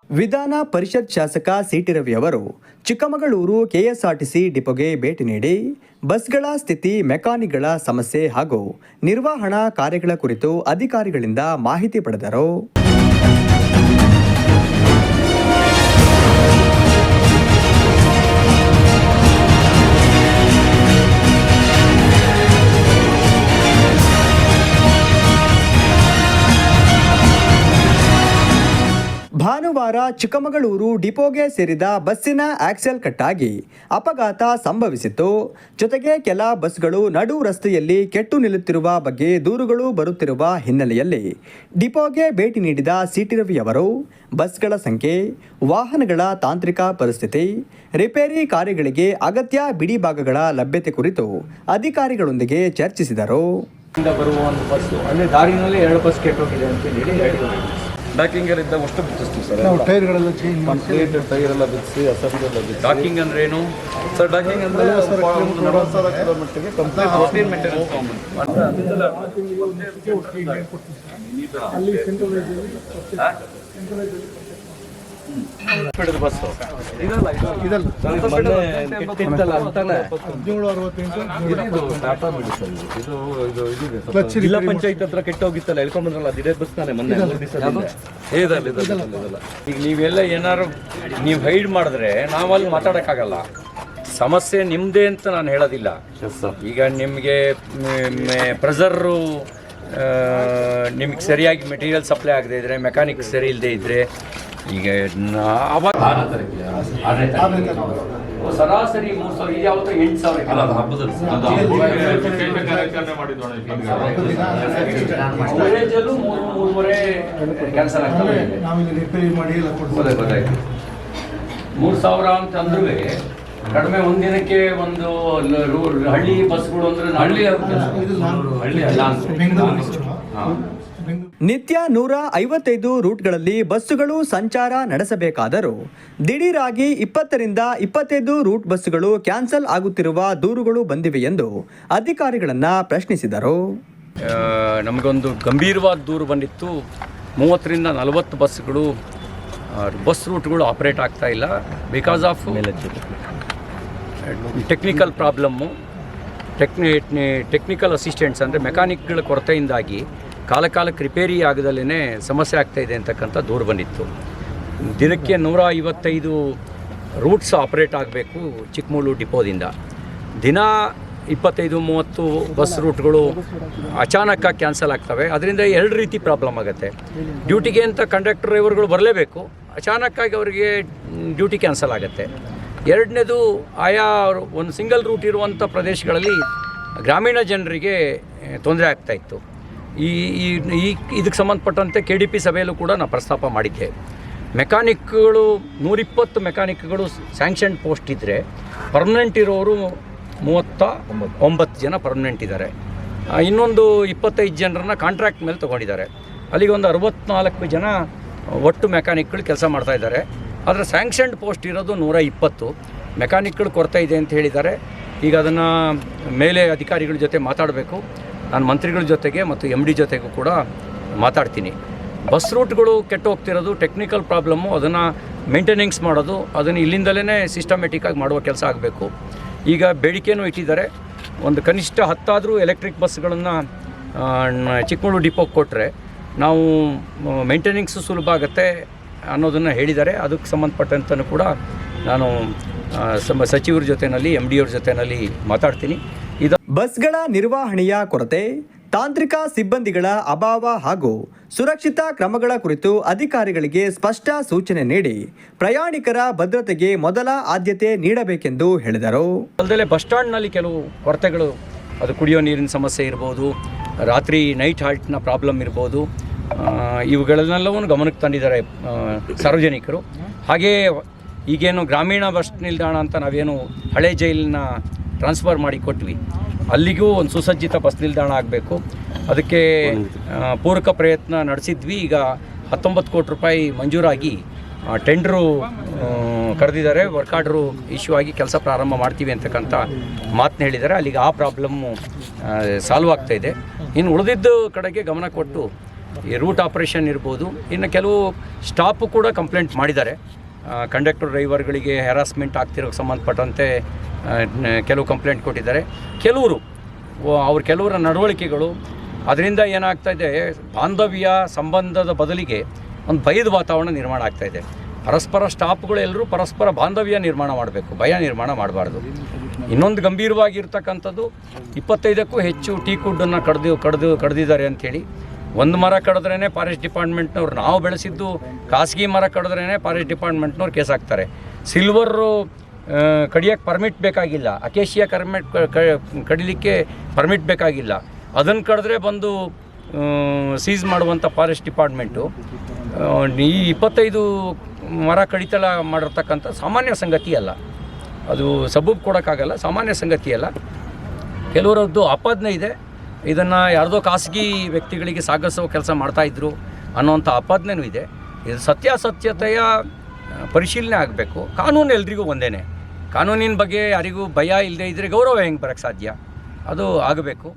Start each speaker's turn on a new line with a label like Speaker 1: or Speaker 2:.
Speaker 1: ವಿಧಾನ ಪರಿಷತ್ ಶಾಸಕ ಸಿಟಿ ರವಿ ಅವರು ಚಿಕ್ಕಮಗಳೂರು ಕೆಎಸ್ಆರ್ಟಿಸಿ ಡಿಪೋಗೆ ಭೇಟಿ ನೀಡಿ ಬಸ್ಗಳ ಸ್ಥಿತಿ, ಮೆಕ್ಯಾನಿಕ್ಗಳ ಸಮಸ್ಯೆ ಹಾಗೂ ನಿರ್ವಹಣಾ ಕಾರ್ಯಗಳ ಕುರಿತು ಅಧಿಕಾರಿಗಳಿಂದ ಮಾಹಿತಿ ಪಡೆದರು. ಭಾನುವಾರ ಚಿಕ್ಕಮಗಳೂರು ಡಿಪೋಗೆ ಸೇರಿದ ಬಸ್ಸಿನ ಆಕ್ಸೆಲ್ ಕಟ್ಟಾಗಿ ಅಪಘಾತ ಸಂಭವಿಸಿತ್ತು. ಜೊತೆಗೆ ಕೆಲ ಬಸ್ಗಳು ನಡು ರಸ್ತೆಯಲ್ಲಿ ಕೆಟ್ಟು ನಿಲ್ಲುತ್ತಿರುವ ಬಗ್ಗೆ ದೂರುಗಳು ಬರುತ್ತಿರುವ ಹಿನ್ನೆಲೆಯಲ್ಲಿ ಡಿಪೋಗೆ ಭೇಟಿ ನೀಡಿದ ಸಿಟಿ ರವಿ ಅವರು ಬಸ್ಗಳ ಸಂಖ್ಯೆ, ವಾಹನಗಳ ತಾಂತ್ರಿಕ ಪರಿಸ್ಥಿತಿ, ರಿಪೇರಿ ಕಾರ್ಯಗಳಿಗೆ ಅಗತ್ಯ ಬಿಡಿ ಭಾಗಗಳ ಲಭ್ಯತೆ ಕುರಿತು ಅಧಿಕಾರಿಗಳೊಂದಿಗೆ ಚರ್ಚಿಸಿದರು.
Speaker 2: ಬರುವ ಒಂದು ಬಸ್ ಅಂದರೆ ದಾರಿನಲ್ಲಿ 2 ಬಸ್ ಕೆಟ್ಟೋಗಿದೆ ಅಂತ ಹೇಳಿದ್ರು. ಡಾಕಿಂಗ್ ಇದ್ದ ಅಷ್ಟು ಬಿಚ್ಚಿಸ್ತೀವಿ ಸರ್. ನಾವು ಟೈರ್ಗಳೆಲ್ಲ ಚೇಂಜ್ ಕಂಪ್ಲೀಟ್ ಟೈರ್ ಎಲ್ಲ ಬಿಡಿಸಿ ಅಸೆಂಬ್ಲಿ ಎಲ್ಲ ಬಿಡಿಸಿ. ಡಾಕಿಂಗ್ ಅಂದ್ರೆ ಏನು ಸರ್? ಡಾಕಿಂಗ್ ಅಂದರೆ 40,000 ಕಿಲೋಮೀಟರ್ಗೆ ಕಂಪ್ಲೀಟ್ ರೋಟೀನ್ ಮೇಂಟೆನೆನ್ಸ್ ಬಸ್ ಇದಲ್ಲ ಟಾಟಾ ಮೆಡಿಸನ್ ಜಿಲ್ಲಾ ಪಂಚಾಯತ್ ಹತ್ರ ಕೆಟ್ಟೋಗಿತ್ತಲ್ಲ, ಹೇಳ್ಕೊಂಡ್ಬಂದ್ರಲ್ಲ ಅದೇ ಬಸ್ ತಾನೆ ಮೊನ್ನೆ. ಈಗ ನೀವೆಲ್ಲ ಏನಾರು ನೀವು ಹೈಡ್ ಮಾಡಿದ್ರೆ ನಾವಲ್ಲಿ ಮಾತಾಡೋಕ್ಕಾಗಲ್ಲ. ಸಮಸ್ಯೆ ನಿಮ್ಮದೇ ಅಂತ ನಾನು ಹೇಳೋದಿಲ್ಲ. ಈಗ ನಿಮಗೆ ಪ್ರೆಸರು ನಿಮಗೆ ಸರಿಯಾಗಿ ಮೆಟೀರಿಯಲ್ ಸಪ್ಲೈ ಆಗದೆ ಇದ್ದರೆ, ಮೆಕ್ಯಾನಿಕ್ ಸರಿ ಇಲ್ಲದೆ ಇದ್ದರೆ, ಈಗ ಅವಾಗ ಸರಾಸರಿ 3,000 ಇದ್ಯಾವತ್ತು 8,000 ಹಬ್ಬದಲ್ಲಿ ಸ್ಟೋರೇಜಲ್ಲೂ 3-3.5 ಕ್ಯಾನ್ಸಲ್ ಆಗ್ತದೆ. ಗೊತ್ತಾಯ್ತು 3,000 ಅಂತಂದ್ರೂ ಕಡಿಮೆ ಒಂದಿನಕ್ಕೆ ಒಂದು ಹಳ್ಳಿ ಬಸ್ಗಳು ಅಂದ್ರೆ ಹಳ್ಳಿ
Speaker 1: ನಿತ್ಯ 155 ರೂಟ್ಗಳಲ್ಲಿ ಬಸ್ಸುಗಳು ಸಂಚಾರ ನಡೆಸಬೇಕಾದರೂ ದಿಢೀರಾಗಿ 20ರಿಂದ 25 ರೂಟ್ ಬಸ್ಸುಗಳು ಕ್ಯಾನ್ಸಲ್ ಆಗುತ್ತಿರುವ ದೂರುಗಳು ಬಂದಿವೆ ಎಂದು ಅಧಿಕಾರಿಗಳನ್ನು ಪ್ರಶ್ನಿಸಿದರು.
Speaker 2: ನಮಗೊಂದು ಗಂಭೀರವಾದ ದೂರು ಬಂದಿತ್ತು. 30ರಿಂದ 40 ಬಸ್ಸುಗಳು ಬಸ್ ರೂಟ್ಗಳು ಆಪರೇಟ್ ಆಗ್ತಾ ಇಲ್ಲ. Because of technical problem, technical assistants ಅಂದರೆ ಮೆಕ್ಯಾನಿಕ್ಗಳ ಕೊರತೆಯಿಂದಾಗಿ ಕಾಲಕಾಲಕ್ಕೆ ರಿಪೇರಿ ಆಗದಲ್ಲೇ ಸಮಸ್ಯೆ ಆಗ್ತಾಯಿದೆ ಅಂತಕ್ಕಂಥ ದೂರು ಬಂದಿತ್ತು. ದಿನಕ್ಕೆ 155 ರೂಟ್ಸ್ ಆಪರೇಟ್ ಆಗಬೇಕು ಚಿಕ್ಕಮಗಳೂರು ಡಿಪೋದಿಂದ. ದಿನ 25-30 ಬಸ್ ರೂಟ್ಗಳು ಅಚಾನಕ್ಕಾಗಿ ಕ್ಯಾನ್ಸಲ್ ಆಗ್ತವೆ. ಅದರಿಂದ 2 ರೀತಿ ಪ್ರಾಬ್ಲಮ್ ಆಗುತ್ತೆ. ಡ್ಯೂಟಿಗೆ ಅಂತ ಕಂಡಕ್ಟರ್ ಡ್ರೈವರ್ಗಳು ಬರಲೇಬೇಕು, ಅಚಾನಕ್ಕಾಗಿ ಅವರಿಗೆ ಡ್ಯೂಟಿ ಕ್ಯಾನ್ಸಲ್ ಆಗುತ್ತೆ. ಎರಡನೇದು, ಆಯಾ ಒಂದು ಸಿಂಗಲ್ ರೂಟ್ ಇರುವಂಥ ಪ್ರದೇಶಗಳಲ್ಲಿ ಗ್ರಾಮೀಣ ಜನರಿಗೆ ತೊಂದರೆ ಆಗ್ತಾಯಿತ್ತು. ಇದಕ್ಕೆ ಸಂಬಂಧಪಟ್ಟಂತೆ KDP ಸಭೆಯಲ್ಲೂ ಕೂಡ ನಾನು ಪ್ರಸ್ತಾಪ ಮಾಡಿದ್ದೆ. ಮೆಕ್ಯಾನಿಕ್ಗಳು 120 ಮೆಕ್ಯಾನಿಕ್ಗಳು ಸ್ಯಾಂಕ್ಷನ್ ಪೋಸ್ಟ್ ಇದ್ದರೆ ಪರ್ಮನೆಂಟ್ ಇರೋರು 39 ಜನ ಪರ್ಮನೆಂಟ್ ಇದ್ದಾರೆ. ಇನ್ನೊಂದು 25 ಜನರನ್ನ ಕಾಂಟ್ರಾಕ್ಟ್ ಮೇಲೆ ತೊಗೊಂಡಿದ್ದಾರೆ. ಅಲ್ಲಿಗೆ ಒಂದು 64 ಜನ ಒಟ್ಟು ಮೆಕ್ಯಾನಿಕ್ಗಳು ಕೆಲಸ ಮಾಡ್ತಾಯಿದ್ದಾರೆ. ಆದರೆ ಸ್ಯಾಂಕ್ಷನ್ಡ್ ಪೋಸ್ಟ್ ಇರೋದು 120. ಮೆಕ್ಯಾನಿಕ್ಗಳು ಕೊರತೆ ಇದೆ ಅಂತ ಹೇಳಿದ್ದಾರೆ. ಈಗ ಅದನ್ನು ಮೇಲೆ ಅಧಿಕಾರಿಗಳ ಜೊತೆ ಮಾತಾಡಬೇಕು. ನಾನು ಮಂತ್ರಿಗಳ ಜೊತೆಗೆ ಮತ್ತು MD ಜೊತೆಗೂ ಕೂಡ ಮಾತಾಡ್ತೀನಿ. ಬಸ್ ರೂಟ್ಗಳು ಕೆಟ್ಟು ಹೋಗ್ತಿರೋದು ಟೆಕ್ನಿಕಲ್ ಪ್ರಾಬ್ಲಮ್ಮು, ಅದನ್ನು ಮೇಂಟೆನೆನ್ಸ್ ಮಾಡೋದು, ಅದನ್ನು ಇಲ್ಲಿಂದಲೇ ಸಿಸ್ಟಮೆಟಿಕ್ಕಾಗಿ ಮಾಡುವ ಕೆಲಸ ಆಗಬೇಕು. ಈಗ ಬೇಡಿಕೆನೂ ಇಟ್ಟಿದ್ದಾರೆ. ಒಂದು ಕನಿಷ್ಠ 10 ಆದರೂ ಎಲೆಕ್ಟ್ರಿಕ್ ಬಸ್ಗಳನ್ನು ಚಿಕ್ಕಮಗಳೂರು ಡಿಪೋಗೆ ಕೊಟ್ಟರೆ ನಾವು ಮೇಂಟೆನೆನ್ಸು ಸುಲಭ ಆಗುತ್ತೆ ಅನ್ನೋದನ್ನು ಹೇಳಿದ್ದಾರೆ. ಅದಕ್ಕೆ ಸಂಬಂಧಪಟ್ಟಂತನೂ ಕೂಡ ನಾನು ಸಚಿವರ ಜೊತೆಯಲ್ಲಿ MD ಅವ್ರ ಜೊತೆಯಲ್ಲಿ ಮಾತಾಡ್ತೀನಿ.
Speaker 1: ಬಸ್ಗಳ ನಿರ್ವಹಣೆಯ ಕೊರತೆ, ತಾಂತ್ರಿಕ ಸಿಬ್ಬಂದಿಗಳ ಅಭಾವ ಹಾಗೂ ಸುರಕ್ಷಿತ ಕ್ರಮಗಳ ಕುರಿತು ಅಧಿಕಾರಿಗಳಿಗೆ ಸ್ಪಷ್ಟ ಸೂಚನೆ ನೀಡಿ ಪ್ರಯಾಣಿಕರ ಭದ್ರತೆಗೆ ಮೊದಲ ಆದ್ಯತೆ ನೀಡಬೇಕೆಂದು ಹೇಳಿದರು.
Speaker 2: ಅಲ್ಲದೆ ಬಸ್ ಸ್ಟ್ಯಾಂಡ್ನಲ್ಲಿ ಕೆಲವು ಕೊರತೆಗಳು, ಅದು ಕುಡಿಯೋ ನೀರಿನ ಸಮಸ್ಯೆ ಇರ್ಬೋದು, ರಾತ್ರಿ ನೈಟ್ ಹಾಲ್ಟ್ನ ಪ್ರಾಬ್ಲಮ್ ಇರ್ಬೋದು, ಇವುಗಳನ್ನೆಲ್ಲವೂ ಗಮನಕ್ಕೆ ತಂದಿದ್ದಾರೆ ಸಾರ್ವಜನಿಕರು. ಹಾಗೇ ಈಗೇನು ಗ್ರಾಮೀಣ ಬಸ್ ನಿಲ್ದಾಣ ಅಂತ ನಾವೇನು ಹಳೆ ಜೈಲನ್ನ ಟ್ರಾನ್ಸ್ಫರ್ ಮಾಡಿ ಕೊಟ್ವಿ, ಅಲ್ಲಿಗೂ ಒಂದು ಸುಸಜ್ಜಿತ ಬಸ್ ನಿಲ್ದಾಣ ಆಗಬೇಕು. ಅದಕ್ಕೆ ಪೂರಕ ಪ್ರಯತ್ನ ನಡೆಸಿದ್ವಿ. ಈಗ 19 ಕೋಟಿ ರೂಪಾಯಿ ಮಂಜೂರಾಗಿ ಟೆಂಡ್ರು ಕರೆದಿದ್ದಾರೆ. ವರ್ಕ್ ಆರ್ಡ್ರು ಇಶ್ಯೂ ಆಗಿ ಕೆಲಸ ಪ್ರಾರಂಭ ಮಾಡ್ತೀವಿ ಅಂತಕ್ಕಂಥ ಮಾತನ್ನ ಹೇಳಿದ್ದಾರೆ. ಅಲ್ಲಿಗೆ ಆ ಪ್ರಾಬ್ಲಮ್ಮು ಸಾಲ್ವ್ ಆಗ್ತಾಯಿದೆ. ಇನ್ನು ಉಳಿದಿದ್ದು ಕಡೆಗೆ ಗಮನ ಕೊಟ್ಟು ಈ ರೂಟ್ ಆಪರೇಷನ್ ಇರ್ಬೋದು. ಇನ್ನು ಕೆಲವು ಸ್ಟಾಫು ಕೂಡ ಕಂಪ್ಲೇಂಟ್ ಮಾಡಿದ್ದಾರೆ. ಕಂಡಕ್ಟರ್ ಡ್ರೈವರ್ಗಳಿಗೆ ಹ್ಯಾರಾಸ್ಮೆಂಟ್ ಆಗ್ತಿರೋಕ್ಕೆ ಸಂಬಂಧಪಟ್ಟಂತೆ ಕೆಲವು ಕಂಪ್ಲೇಂಟ್ ಕೊಟ್ಟಿದ್ದಾರೆ. ಕೆಲವರ ನಡವಳಿಕೆಗಳು ಅದರಿಂದ ಏನಾಗ್ತಾಯಿದೆ, ಬಾಂಧವ್ಯ ಸಂಬಂಧದ ಬದಲಿಗೆ ಒಂದು ಭಯದ ವಾತಾವರಣ ನಿರ್ಮಾಣ ಆಗ್ತಾಯಿದೆ. ಪರಸ್ಪರ ಸ್ಟಾಫ್ಗಳು ಎಲ್ಲರೂ ಪರಸ್ಪರ ಬಾಂಧವ್ಯ ನಿರ್ಮಾಣ ಮಾಡಬೇಕು, ಭಯ ನಿರ್ಮಾಣ ಮಾಡಬಾರ್ದು. ಇನ್ನೊಂದು ಗಂಭೀರವಾಗಿರ್ತಕ್ಕಂಥದ್ದು 25ಕ್ಕೂ ಹೆಚ್ಚು ಟೀಕುಡ್ಡನ್ನು ಕಡ್ದಿದ್ದಾರೆ ಅಂಥೇಳಿ. ಒಂದು ಮರ ಕಡಿದ್ರೇ ಫಾರೆಸ್ಟ್ ಡಿಪಾರ್ಟ್ಮೆಂಟ್ನವ್ರು, ನಾವು ಬೆಳೆಸಿದ್ದು ಖಾಸಗಿ ಮರ ಕಡಿದ್ರೇ ಫಾರೆಸ್ಟ್ ಡಿಪಾರ್ಟ್ಮೆಂಟ್ನವ್ರು ಕೇಸ್ ಹಾಕ್ತಾರೆ. ಸಿಲ್ವರು ಕಡಿಯೋಕ್ಕೆ ಪರ್ಮಿಟ್ ಬೇಕಾಗಿಲ್ಲ, ಅಕೇಶಿಯಾ ಕಡಿಲಿಕ್ಕೆ ಪರ್ಮಿಟ್ ಬೇಕಾಗಿಲ್ಲ, ಅದನ್ನು ಕಡಿದ್ರೆ ಬಂದು ಸೀಸ್ ಮಾಡುವಂಥ ಫಾರೆಸ್ಟ್ ಡಿಪಾರ್ಟ್ಮೆಂಟು ಈ 25 ಮರ ಕಡಿತಲ ಮಾಡಿರ್ತಕ್ಕಂಥ ಸಾಮಾನ್ಯ ಸಂಗತಿ ಅಲ್ಲ. ಅದು ಸಬೂಬ್ ಕೊಡೋಕ್ಕಾಗಲ್ಲ, ಸಾಮಾನ್ಯ ಸಂಗತಿ ಅಲ್ಲ. ಕೆಲವರದ್ದು ಆಪಾದನೆ ಇದೆ, ಇದನ್ನು ಯಾರ್ದೋ ಖಾಸಗಿ ವ್ಯಕ್ತಿಗಳಿಗೆ ಸಾಗಿಸೋ ಕೆಲಸ ಮಾಡ್ತಾಯಿದ್ರು ಅನ್ನೋವಂಥ ಆಪಾದನೆಯೂ ಇದೆ. ಇದು ಸತ್ಯಾಸತ್ಯತೆಯ ಪರಿಶೀಲನೆ ಆಗಬೇಕು. ಕಾನೂನು ಎಲ್ರಿಗೂ ಒಂದೇ. ಕಾನೂನಿನ ಬಗ್ಗೆ ಯಾರಿಗೂ ಭಯ ಇಲ್ಲದೆ ಇದ್ದರೆ ಗೌರವ ಹೆಂಗೆ ಬರೋಕ್ಕೆ ಸಾಧ್ಯ? ಅದು ಆಗಬೇಕು.